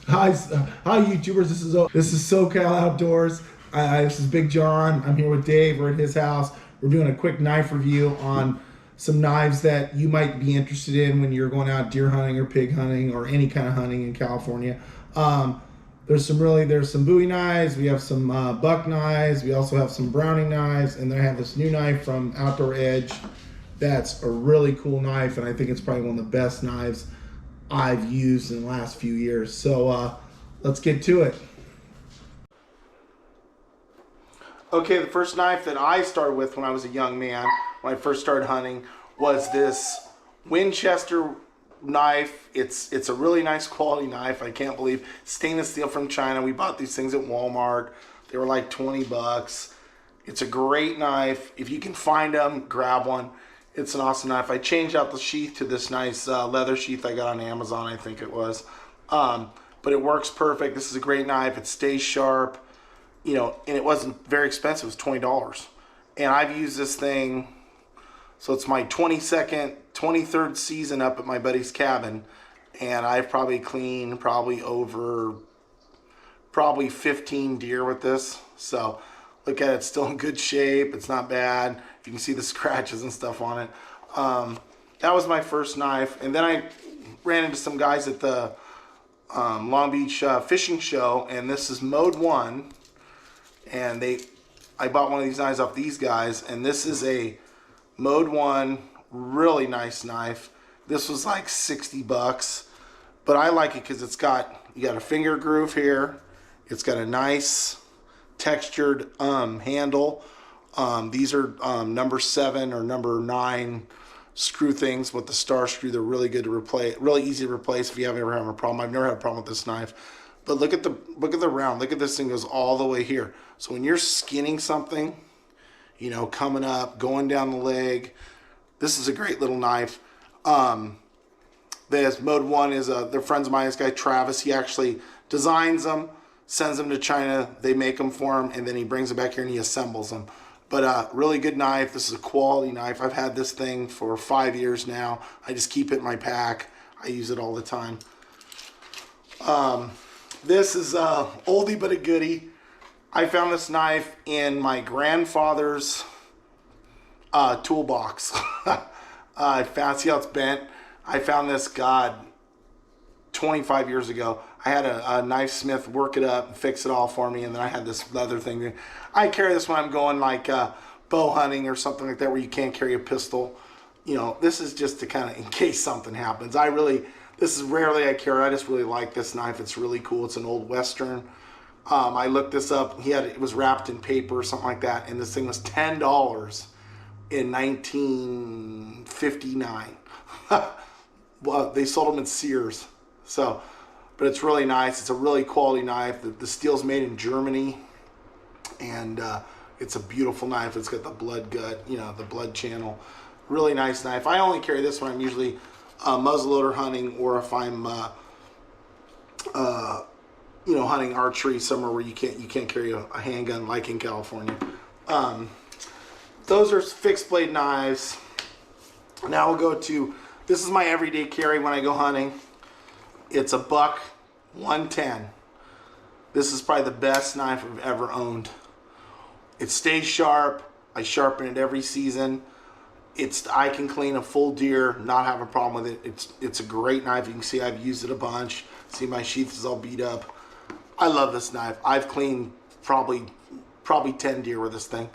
Hi, YouTubers. This is Socal Outdoors. This is Big John. I'm here with Dave. We're at his house. We're doing a quick knife review on some knives that you might be interested in when you're going out deer hunting or pig hunting or any kind of hunting in California. There's some Bowie knives. We have some buck knives. We also have some Browning knives, and then I have this new knife from Outdoor Edge. That's a really cool knife, and I think it's probably one of the best knives I've used in the last few years. So let's get to it. Okay, the first knife that I started with when I was a young man, when I first started hunting, was this Winchester knife. It's a really nice quality knife. I can't believe stainless steel from China. We bought these things at Walmart. They were like 20 bucks. It's a great knife. If you can find them, grab one. It's an awesome knife. I changed out the sheath to this nice leather sheath I got on Amazon, I think it was. But it works perfect. This is a great knife. It stays sharp, you know, and it wasn't very expensive. It was $20. And I've used this thing, so it's my 23rd season up at my buddy's cabin. And I've probably cleaned over 15 deer with this. So look at it, it's still in good shape. It's not bad. You can see the scratches and stuff on it. That was my first knife. And then I ran into some guys at the Long Beach fishing show, and this is Mode 1. And I bought one of these knives off these guys, and this is a Mode 1, really nice knife. This was like 60 bucks, but I like it because you got a finger groove here. It's got a nice textured handle. These are number 7 or number 9 screw things with the star screw. They're really good to replace, really easy to replace if you haven't ever had a problem. I've never had a problem with this knife. But look at the round. Look at this thing, goes all the way here. So when you're skinning something, you know, coming up, going down the leg, this is a great little knife. This Mode 1 is they're friends of mine. This guy Travis, he actually designs them, sends them to China. They make them for him, and then he brings them back here and he assembles them. But really good knife. This is a quality knife. I've had this thing for 5 years now. I just keep it in my pack. I use it all the time. This is a oldie but a goodie. I found this knife in my grandfather's toolbox. I found, see how it's bent? I found this, God, 25 years ago. I had a knife smith work it up and fix it all for me, and then I had this leather thing. I carry this when I'm going like bow hunting or something like that where you can't carry a pistol. You know, this is just to kind of, in case something happens. This is rarely I carry. I just really like this knife. It's really cool. It's an old Western. I looked this up. It was wrapped in paper or something like that, and this thing was $10 in 1959. Well, they sold them in Sears. So, but it's really nice. It's a really quality knife. The steel's made in Germany, and it's a beautiful knife. It's got the blood gut, you know, the blood channel. Really nice knife. I only carry this when I'm usually muzzleloader hunting, or if I'm you know, hunting archery somewhere where you can't carry a handgun like in California. Those are fixed blade knives. Now we'll go to, this is my everyday carry when I go hunting. It's a buck 110. This is probably the best knife I've ever owned. It stays sharp. I sharpen it every season. I can clean a full deer, not have a problem with it. It's a great knife. You can see I've used it a bunch. See, my sheath is all beat up. I love this knife. I've cleaned probably 10 deer with this thing.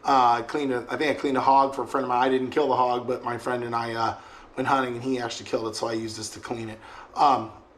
I think I cleaned a hog for a friend of mine. I didn't kill the hog, but my friend and I went hunting, and he actually killed it, so I used this to clean it.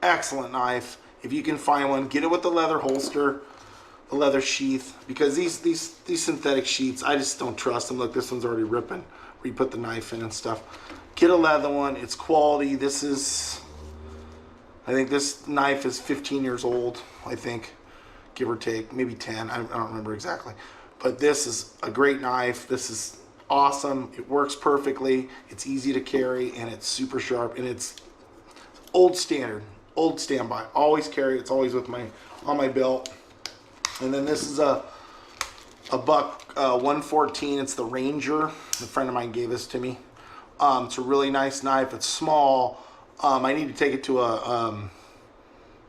Excellent knife. If you can find one, get it with the leather holster, the leather sheath, because these synthetic sheaths, I just don't trust them. Look, this one's already ripping where you put the knife in and stuff. Get a leather one. It's quality. I think this knife is 15 years old, I think, give or take, maybe 10. I don't remember exactly. But this is a great knife. This is awesome. It works perfectly. It's easy to carry, and it's super sharp, and it's old standard, old standby. Always carry it. It's always on my belt. And then this is a buck 114. It's the Ranger. A friend of mine gave this to me. It's a really nice knife. It's small. I need to take it to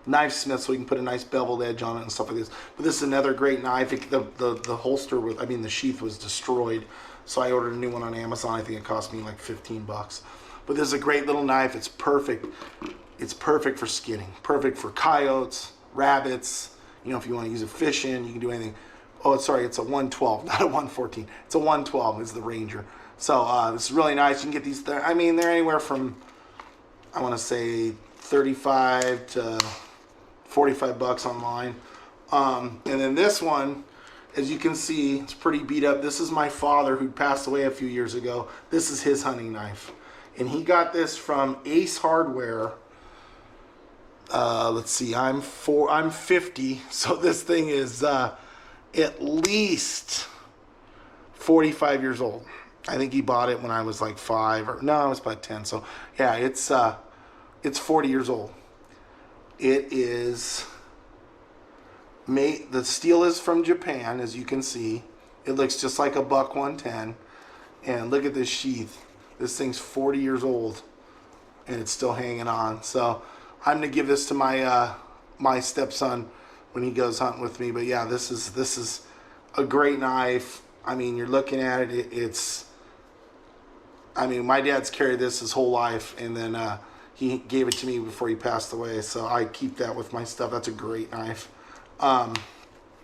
knife smith, so we can put a nice beveled edge on it and stuff like this. But this is another great knife. The holster was, I mean, the sheath was destroyed, so I ordered a new one on Amazon. I think it cost me like 15 bucks. But this is a great little knife. It's perfect. It's perfect for skinning. Perfect for coyotes, rabbits. You know, if you want to use it fishing, you can do anything. Oh, sorry, it's a 112, not a 114. It's a 112. It's the Ranger. So this is really nice. You can get these. I mean, they're anywhere from, I want to say, 35 to 45 bucks online. And then this one, as you can see, it's pretty beat up. This is my father, who passed away a few years ago. This is his hunting knife, and he got this from Ace Hardware. Let's see, I'm 50, so this thing is at least 45 years old. I think he bought it when I was like 5, or no, I was about 10. So yeah, it's 40 years old. It is made, the steel is from Japan, as you can see. It looks just like a buck 110. And look at this sheath. This thing's 40 years old and it's still hanging on. So I'm gonna give this to my my stepson when he goes hunting with me. But yeah, this is a great knife. I mean, you're looking at it, it's, I mean, my dad's carried this his whole life, and then he gave it to me before he passed away, so I keep that with my stuff. That's a great knife. And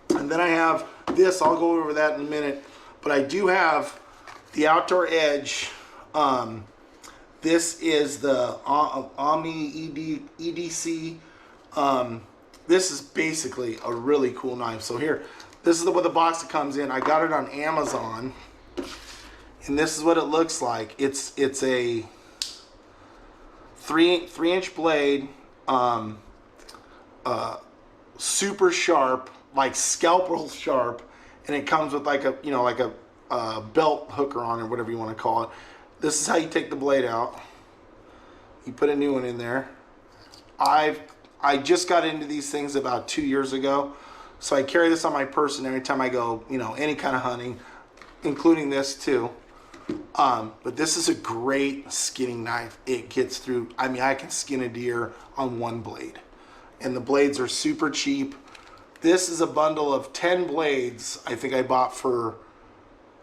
then I have this. I'll go over that in a minute, but I do have the Outdoor Edge. This is the Omni EDC. This is basically a really cool knife. So here, this is what the box that comes in. I got it on Amazon, and this is what it looks like. It's a 3-inch blade, super sharp, like scalpel sharp, and it comes with like a, you know, like a belt hooker on it, or whatever you want to call it. This is how you take the blade out. You put a new one in there. I just got into these things about 2 years ago, so I carry this on my person every time I go, you know, any kind of hunting, including this too. But this is a great skinning knife. It gets through, I mean, I can skin a deer on one blade, and the blades are super cheap. This is a bundle of 10 blades. I think I bought for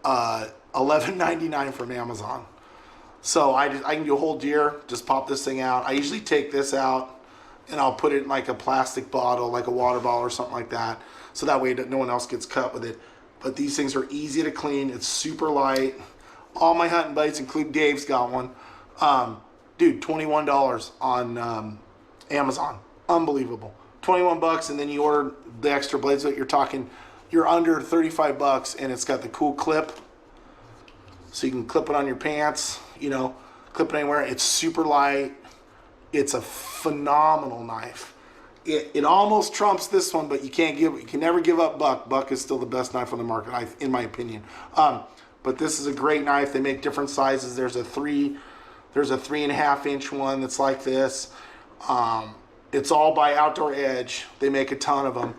$11.99 from Amazon. So I can do a whole deer, just pop this thing out. I usually take this out and I'll put it in like a plastic bottle, like a water bottle or something like that, so that way no one else gets cut with it. But these things are easy to clean. It's super light. All my hunting buddies, including Dave's, got one. Dude, $21 on Amazon. Unbelievable. 21 bucks, and then you order the extra blades that you're under 35 bucks, and it's got the cool clip, so you can clip it on your pants, you know, clip it anywhere. It's super light. It's a phenomenal knife. It almost trumps this one, but you can never give up Buck. Buck is still the best knife on the market, in my opinion. But this is a great knife. They make different sizes. There's a 3.5 inch one that's like this. It's all by Outdoor Edge. They make a ton of them,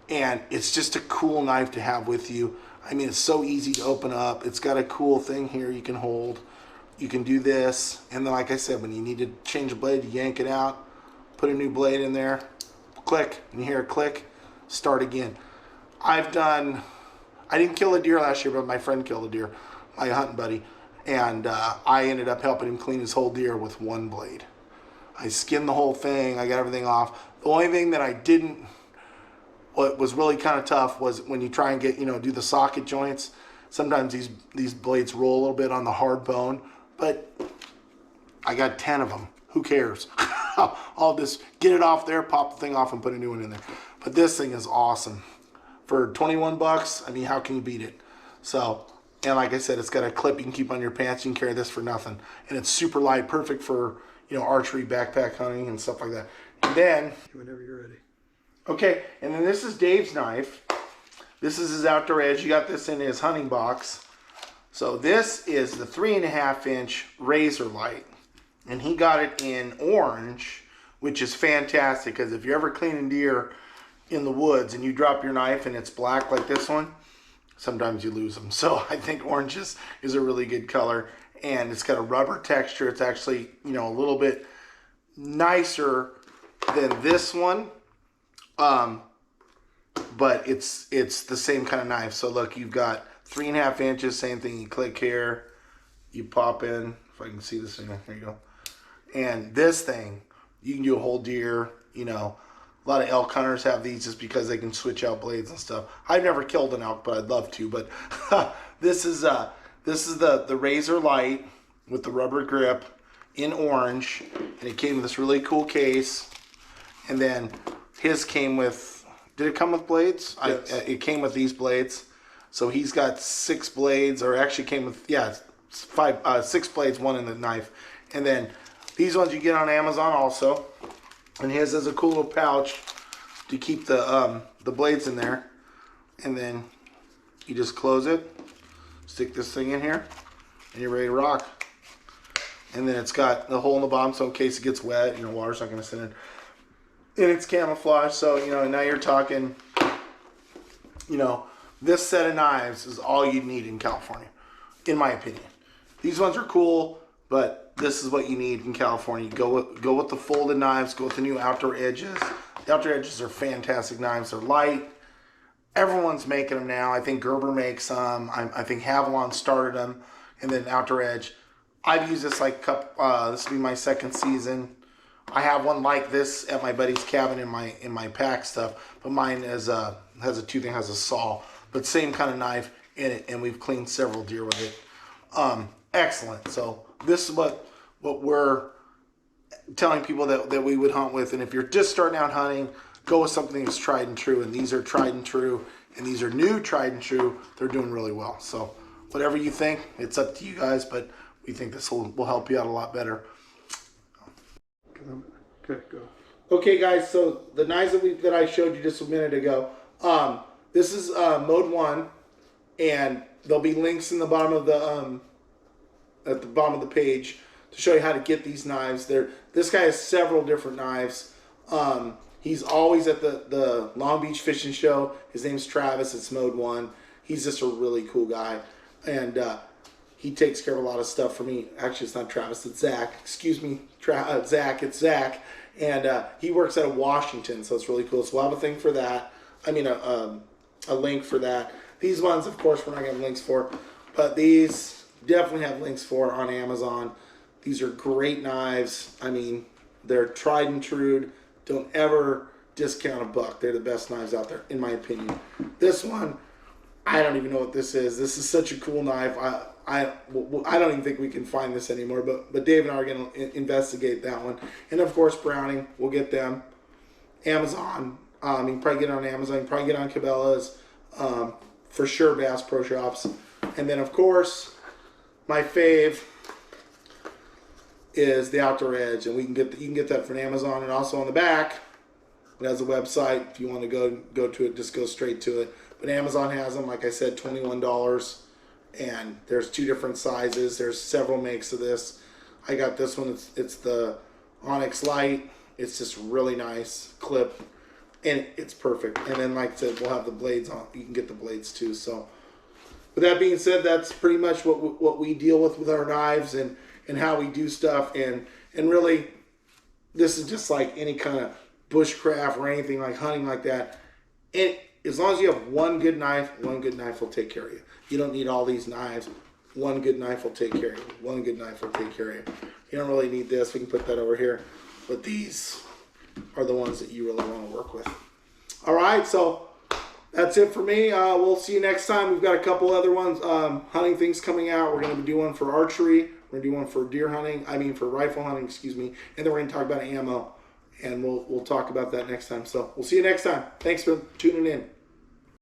and it's just a cool knife to have with you. I mean, it's so easy to open up. It's got a cool thing here you can hold. You can do this, and then, like I said, when you need to change a blade, you yank it out, put a new blade in there, click, and you hear a click, start again. I didn't kill a deer last year, but my friend killed a deer, my hunting buddy, and I ended up helping him clean his whole deer with one blade. I skinned the whole thing. I got everything off. The only thing that I didn't, what was really kind of tough, was when you try and get, you know, do the socket joints. Sometimes these blades roll a little bit on the hard bone, but I got 10 of them. Who cares? I'll just get it off there, pop the thing off, and put a new one in there. But this thing is awesome. For 21 bucks, I mean, how can you beat it? So, and like I said, it's got a clip you can keep on your pants. You can carry this for nothing. And it's super light, perfect for, you know, archery, backpack hunting, and stuff like that. And then, whenever you're ready. Okay, and then this is Dave's knife. This is his Outdoor Edge. You got this in his hunting box. So this is the 3.5 inch razor light, and he got it in orange, which is fantastic, because if you're ever cleaning deer in the woods and you drop your knife and it's black like this one, sometimes you lose them. So I think orange is a really good color, and it's got a rubber texture. It's actually, you know, a little bit nicer than this one. But it's the same kind of knife. So look, you've got 3.5 inches, same thing. You click here, you pop in. If I can see this thing, there you go. And this thing, you can do a whole deer. You know, a lot of elk hunters have these just because they can switch out blades and stuff. I've never killed an elk, but I'd love to. But this is the Razor Light with the rubber grip in orange, and it came with this really cool case. And then his came with. Did it come with blades? Yes. It came with these blades. So he's got 6 blades, or actually came with, 6 blades, 1 in the knife. And then these ones you get on Amazon also. And his is a cool little pouch to keep the blades in there. And then you just close it, stick this thing in here, and you're ready to rock. And then it's got the hole in the bottom, so in case it gets wet, you know, water's not going to sit in. And it's camouflage, so, you know, now you're talking, you know, this set of knives is all you need in California, in my opinion. These ones are cool, but this is what you need in California. Go with the folded knives, go with the new outdoor edges. The outdoor edges are fantastic knives. They're light. Everyone's making them now. I think Gerber makes some. I think Havalon started them, and then outdoor edge. I've used this like this will be my 2nd season. I have one like this at my buddy's cabin in my pack stuff, but mine has a tooth and has a saw, but same kind of knife in it, and we've cleaned several deer with it. Excellent. So this is what we're telling people that we would hunt with, and if you're just starting out hunting, go with something that's tried and true, and these are tried and true, and these are new tried and true. They're doing really well. So whatever you think, it's up to you guys, but we think this will help you out a lot better. Okay, go. Okay, guys. So the knives that I showed you just a minute ago. This is mode 1, and there'll be links in the bottom of the at the bottom of the page to show you how to get these knives. This guy has several different knives. He's always at the Long Beach Fishing Show. His name's Travis. It's mode 1. He's just a really cool guy, and he takes care of a lot of stuff for me. Actually, it's not Travis, it's Zach. Excuse me, Zach, it's Zach. And he works out of Washington, so it's really cool. So we'll have a thing for that. I mean, a link for that. These ones, of course, we're not going to have links for, but these definitely have links for on Amazon. These are great knives. I mean, they're tried and true. Don't ever discount a buck. They're the best knives out there, in my opinion. This one, I don't even know what this is. This is such a cool knife. I don't even think we can find this anymore, but Dave and I are going to investigate that one. And of course, Browning, we'll get them. Amazon, you can probably get it on Amazon. You can probably get it on Cabela's, for sure, Bass Pro Shops. And then of course, my fave is the Outdoor Edge, and you can get that from Amazon, and also on the back it has a website. If you want to go to it, just go straight to it. But Amazon has them, like I said, $21. And there's 2 different sizes. There's several makes of this. I got this one. It's the Onyx Light. It's just really nice clip, and it's perfect. And then, like I said, we'll have the blades on. You can get the blades too. So, with that being said, that's pretty much what we deal with our knives and how we do stuff. And really, this is just like any kind of bushcraft or anything like hunting like that. And as long as you have one good knife will take care of you. You don't need all these knives. One good knife will take care of you. One good knife will take care of you. You don't really need this. We can put that over here. But these are the ones that you really want to work with. All right, so that's it for me. We'll see you next time. We've got a couple other ones, hunting things coming out. We're going to do one for archery. We're going to do one for deer hunting. I mean, for rifle hunting, excuse me. And then we're going to talk about ammo. And we'll talk about that next time. So we'll see you next time. Thanks for tuning in.